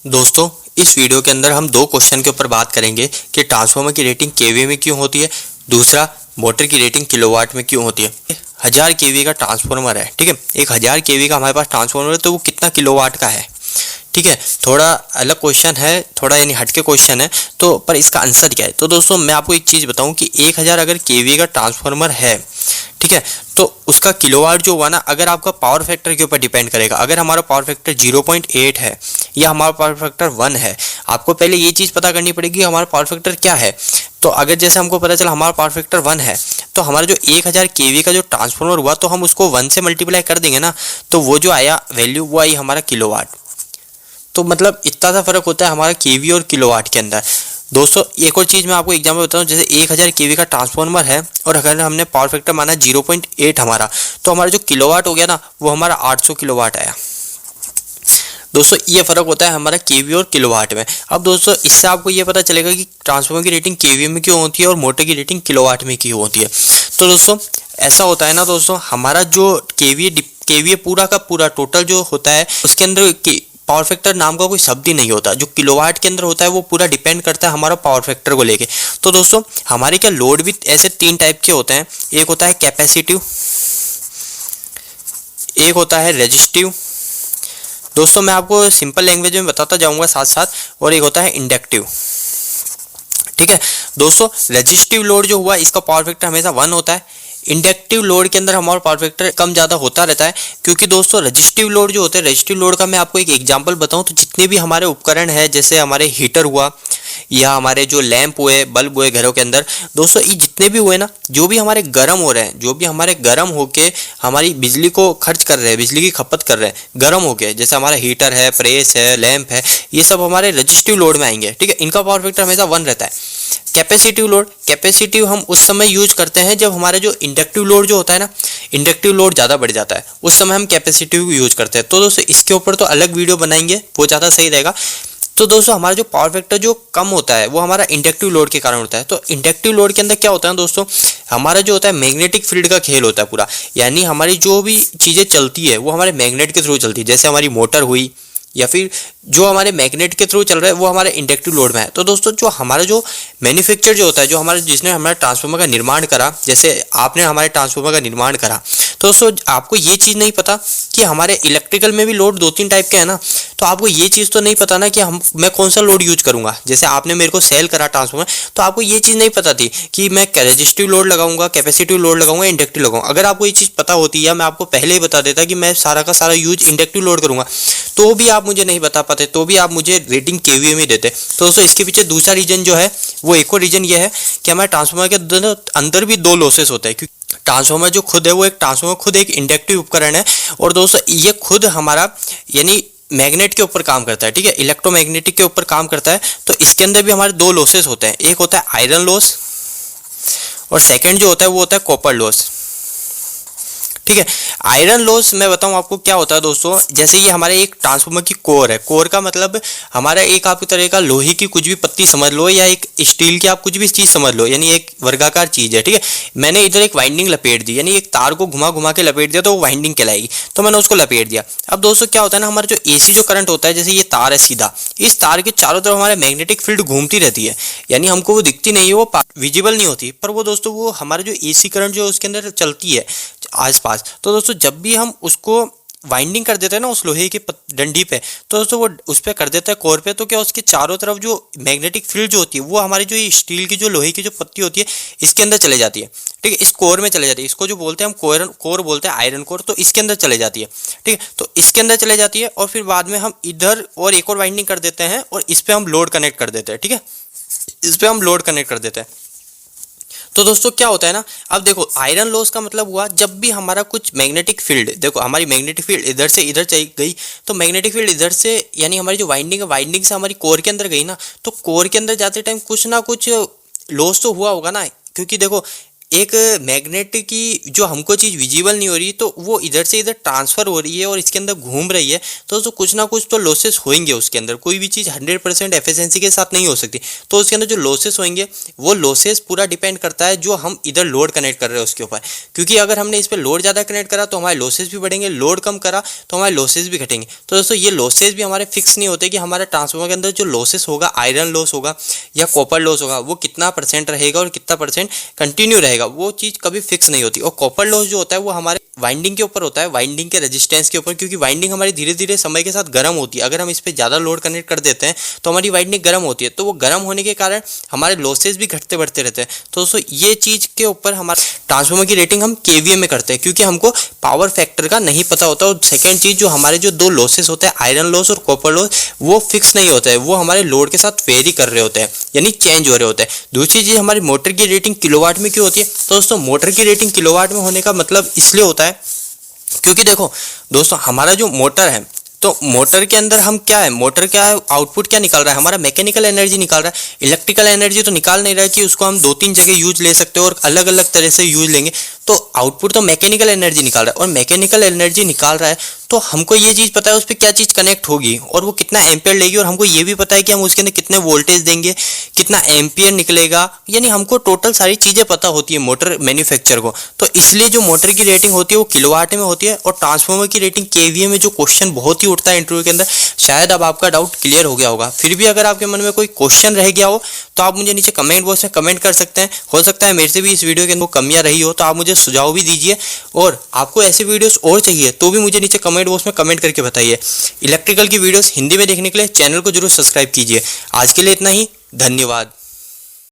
दोस्तों, इस वीडियो के अंदर हम दो क्वेश्चन के ऊपर बात करेंगे कि ट्रांसफार्मर की रेटिंग केवीए में क्यों होती है, दूसरा मोटर की रेटिंग किलोवाट में क्यों होती है। 1000 केवीए का ट्रांसफार्मर है, ठीक है। एक 1000 केवीए का हमारे पास ट्रांसफार्मर है तो वो कितना किलोवाट का है, ठीक है। थोड़ा अलग क्वेश्चन है, थोड़ा यानी हटके क्वेश्चन है, तो पर इसका आंसर क्या है। तो दोस्तों मैं आपको एक चीज़ बताऊं कि 1000 अगर केवीए का ट्रांसफार्मर है, ठीक है, तो उसका किलोवाट जो हुआ ना, अगर आपका पावर फैक्टर के ऊपर डिपेंड करेगा। अगर हमारा पावर फैक्टर 0.8 है या हमारा पावर फैक्टर 1 है, आपको पहले ये चीज़ पता करनी पड़ेगी हमारा पावर फैक्टर क्या है। तो अगर जैसे हमको पता चला हमारा पावर फैक्टर 1 है, तो हमारा जो 1000 केवी का जो ट्रांसफार्मर हुआ, तो हम उसको 1 से मल्टीप्लाई कर देंगे ना, तो वो जो आया वैल्यू वो आई हमारा किलोवाट। तो मतलब इतना सा फर्क होता है हमारा केवी और किलोवाट के अंदर। दोस्तों एक और चीज़ मैं आपको एग्जाम्पल बताऊं, जैसे 1000 केवी का ट्रांसफार्मर है और अगर हमने पावर फैक्टर माना 0.8 हमारा, तो हमारा जो किलोवाट हो गया ना, वो हमारा 800 किलोवाट आया। दोस्तों ये फ़र्क होता है हमारा केवी और किलोवाट में। अब दोस्तों इससे आपको ये पता चलेगा कि ट्रांसफार्मर की रेटिंग केवी में क्यों होती है और मोटर की रेटिंग किलोवाट में क्यों होती है। तो दोस्तों ऐसा होता है ना दोस्तों, हमारा जो केवी पूरा का पूरा टोटल जो होता है, उसके अंदर पावर फैक्टर नाम का कोई शब्द ही नहीं होता। जो किलोवाट के अंदर होता है वो पूरा डिपेंड करता है हमारा पावर फैक्टर को लेके। तो दोस्तों हमारे क्या लोड भी ऐसे 3 टाइप के होते हैं। एक होता है कैपेसिटिव, एक होता है रेजिस्टिव। दोस्तों मैं आपको सिंपल लैंग्वेज में बताता जाऊंगा साथ साथ, और एक होता है इंडक्टिव, ठीक है। दोस्तों रेजिस्टिव लोड जो हुआ, इसका पावर फैक्टर हमेशा 1 होता है। इंडक्टिव लोड के अंदर हमारा पावर फैक्टर कम ज़्यादा होता रहता है, क्योंकि दोस्तों रजिस्टिव लोड जो होते हैं, रजिस्टिव लोड का मैं आपको एक एग्जांपल बताऊं तो जितने भी हमारे उपकरण है, जैसे हमारे हीटर हुआ या हमारे जो लैंप हुए, बल्ब हुए घरों के अंदर, दोस्तों ये जितने भी हुए ना, जो भी हमारे गर्म हो रहे हैं, जो भी हमारे गर्म होके हमारी बिजली को खर्च कर रहे हैं, बिजली की खपत कर रहे हैं गर्म होके, जैसे हमारा हीटर है, प्रेस है, लैंप है, ये सब हमारे रजिस्टिव लोड में आएंगे, ठीक है। इनका पावर फैक्टर हमेशा 1 रहता है। कैपेसिटिव लोड, कैपेसिटिव हम उस समय यूज करते हैं जब हमारे जो इंडक्टिव लोड जो होता है ना, इंडक्टिव लोड ज़्यादा बढ़ जाता है, उस समय हम कैपेसिटिव यूज करते हैं। तो दोस्तों इसके ऊपर तो अलग वीडियो बनाएंगे, वो ज़्यादा सही रहेगा। तो दोस्तों हमारा जो पावर फैक्टर जो कम होता है वो हमारा इंडक्टिव लोड के कारण होता है। तो इंडक्टिव लोड के अंदर क्या होता है दोस्तों, हमारा जो होता है मैग्नेटिक फील्ड का खेल होता है पूरा, यानी हमारी जो भी चीज़ें चलती है वो हमारे मैग्नेट के थ्रू चलती है। जैसे हमारी मोटर हुई या फिर जो हमारे मैग्नेट के थ्रू चल रहा है वो हमारे इंडक्टिव लोड में है। तो दोस्तों जो हमारा जो मैन्युफैक्चर जो होता है, जो हमारा जिसने हमारे ट्रांसफार्मर का निर्माण करा, जैसे आपने हमारे ट्रांसफार्मर का निर्माण करा, तो दोस्तों आपको ये चीज़ नहीं पता कि हमारे इलेक्ट्रिकल में भी लोड 2-3 टाइप के हैं ना। तो आपको ये चीज़ तो नहीं पता ना कि मैं कौन सा लोड यूज करूँगा। जैसे आपने मेरे को सेल करा ट्रांसफार्मर, तो आपको ये चीज़ नहीं पता थी कि मैं रेजिस्टिव लोड लगाऊंगा, कैपेसिटिव लोड लगाऊंगा, इंडक्टिव लगाऊंगा। अगर आपको ये चीज़ पता होती या मैं आपको पहले ही बता देता कि मैं सारा का सारा यूज इंडक्टिव लोड करूँगा, तो भी आप मुझे नहीं बता पाते, तो भी आप मुझे रेटिंग केवीए में देते। तो दोस्तों इसके पीछे दूसरा रीजन जो है, वो एक और रीजन ये है कि हमारे ट्रांसफार्मर के अंदर भी 2 लॉसेस होते हैं। क्योंकि ट्रांसफार्मर जो खुद है, वो ट्रांसफार्मर खुद एक इंडक्टिव उपकरण है, और दोस्तों ये खुद हमारा यानी मैग्नेट के ऊपर काम करता है, ठीक है, इलेक्ट्रोमैग्नेटिक के ऊपर काम करता है। तो इसके अंदर भी हमारे 2 लॉसेस होते हैं, एक होता है आयरन लॉस और सेकंड जो होता है वो होता है कॉपर लॉस, ठीक है। आयरन लॉस मैं बताऊं आपको क्या होता है दोस्तों, जैसे ये हमारे एक ट्रांसफार्मर की कोर है। कोर का मतलब हमारा एक आपकी तरह का लोहे की कुछ भी पत्ती समझ लो, या एक स्टील की आप कुछ भी चीज़ समझ लो, यानी एक वर्गाकार चीज़ है, ठीक है। मैंने इधर एक वाइंडिंग लपेट दी, यानी एक तार को घुमा घुमा के लपेट दिया तो वो वाइंडिंग कहलाएगी, तो मैंने उसको लपेट दिया। अब दोस्तों क्या होता है ना, हमारा जो एसी जो करंट होता है, जैसे ये तार है सीधा, इस तार के चारों तरफ हमारे मैग्नेटिक फील्ड घूमती रहती है, यानी हमको वो दिखती नहीं है, वो विजिबल नहीं होती, पर वो दोस्तों वो हमारा जो एसी करंट जो उसके अंदर चलती है आसपास। तो दोस्तों जब भी हम उसको वाइंडिंग कर देते हैं ना उस लोहे की डंडी पे, तो दोस्तों वो उस पर कर देता है कोर पे, तो क्या उसके चारों तरफ जो मैग्नेटिक फील्ड जो होती है वो हमारी जो ये स्टील की जो लोहे की जो पत्ती होती है इसके अंदर चले जाती है, ठीक है, इस कोर में चले जाती है। इसको जो बोलते हैं हम कोर बोलते हैं, आयरन कोर, तो इसके अंदर चले जाती है, ठीक है। तो इसके अंदर चले जाती है और फिर बाद में हम इधर और एक और वाइंडिंग कर देते हैं और इस पर हम लोड कनेक्ट कर देते हैं, ठीक है, इस पर हम लोड कनेक्ट कर देते हैं। तो दोस्तों क्या होता है ना, अब देखो आयरन लॉस का मतलब हुआ जब भी हमारा कुछ मैग्नेटिक फील्ड, देखो हमारी मैग्नेटिक फील्ड इधर से इधर चली गई, तो मैग्नेटिक फील्ड इधर से यानी हमारी जो वाइंडिंग है, वाइंडिंग से हमारी कोर के अंदर गई ना, तो कोर के अंदर जाते टाइम कुछ ना कुछ लॉस तो हुआ होगा ना। क्योंकि देखो एक मैग्नेट की जो हमको चीज़ विजिबल नहीं हो रही, तो वो इधर से इधर ट्रांसफ़र हो रही है और इसके अंदर घूम रही है, तो कुछ ना कुछ तो लॉसेस होंगे उसके अंदर। कोई भी चीज़ 100% एफिशिएंसी के साथ नहीं हो सकती, तो उसके अंदर जो लॉसेस होंगे वो लॉसेस पूरा डिपेंड करता है जो हम इधर लोड कनेक्ट कर रहे हैं उसके ऊपर। क्योंकि अगर हमने इस पर लोड ज़्यादा कनेक्ट करा तो हमारे लॉसेस भी बढ़ेंगे, लोड कम करा तो हमारे लॉसेस भी घटेंगे। तो दोस्तों ये लॉसेस भी हमारे फिक्स नहीं होते कि हमारे ट्रांसफार्मर के अंदर जो लॉसेस होगा, आयरन लॉस होगा या कॉपर लॉस होगा, वो कितना % रहेगा और कितना % कंटिन्यू रहेगा, वो चीज़ कभी फिक्स नहीं होती। और कॉपर लॉस जो होता है वो हमारे वाइंडिंग के ऊपर होता है, वाइंडिंग के रेजिस्टेंस के ऊपर, क्योंकि वाइंडिंग हमारी धीरे धीरे समय के साथ गर्म होती है। अगर हम इस पर ज़्यादा लोड कनेक्ट कर देते हैं तो हमारी वाइंडिंग गर्म होती है, तो वो गर्म होने के कारण हमारे लॉसेस भी घटते बढ़ते रहते हैं। तो दोस्तों ये चीज़ के ऊपर हमारे ट्रांसफार्मर की रेटिंग हम केवीए में करते हैं, क्योंकि हमको पावर फैक्टर का नहीं पता होता। और सेकेंड चीज़, जो हमारे जो दो लॉसेस होते हैं, आयरन लॉस और कॉपर लॉस, वो फिक्स नहीं होता है, वो हमारे लोड के साथ वेरी कर रहे होते हैं, यानी चेंज हो रहे होते हैं। दूसरी चीज़, हमारी मोटर की रेटिंग किलोवाट में क्यों होती है? तो दोस्तों मोटर की रेटिंग किलोवाट में होने का मतलब इसलिए होता है क्योंकि देखो दोस्तों, हमारा जो मोटर है, तो मोटर के अंदर हम क्या है, मोटर क्या है, आउटपुट क्या निकाल रहा है, हमारा मैकेनिकल एनर्जी निकाल रहा है। इलेक्ट्रिकल एनर्जी तो निकाल नहीं रहा है कि उसको हम 2-3 जगह यूज ले सकते हो और अलग अलग तरह से यूज लेंगे, तो आउटपुट तो मैकेनिकल एनर्जी निकाल रहा है। और मैकेनिकल एनर्जी निकाल रहा है तो हमको ये चीज़ पता है उस पर क्या चीज़ कनेक्ट होगी और वो कितना एम्पियर लेगी, और हमको ये भी पता है कि हम उसके अंदर कितने वोल्टेज देंगे, कितना एम्पियर निकलेगा, यानी हमको टोटल सारी चीज़ें पता होती है मोटर मैन्युफैक्चर को। तो इसलिए जो मोटर की रेटिंग होती है वो किलोवाट में होती है। और ट्रांसफार्मर की रेटिंग केवीए में जो क्वेश्चन बहुत ही उठता है इंटरव्यू के अंदर, शायद अब आपका डाउट क्लियर हो गया होगा। फिर भी अगर आपके मन में कोई क्वेश्चन रह गया हो तो आप मुझे नीचे कमेंट बॉक्स में कमेंट कर सकते हैं। हो सकता है मेरे से भी इस वीडियो के अंदर कमियां रही हो तो आप मुझे सुझाव भी दीजिए, और आपको ऐसे वीडियोस और चाहिए तो भी मुझे नीचे कमेंट बॉक्स में कमेंट करके बताइए। इलेक्ट्रिकल की वीडियोस हिंदी में देखने के लिए चैनल को जरूर सब्सक्राइब कीजिए। आज के लिए इतना ही, धन्यवाद।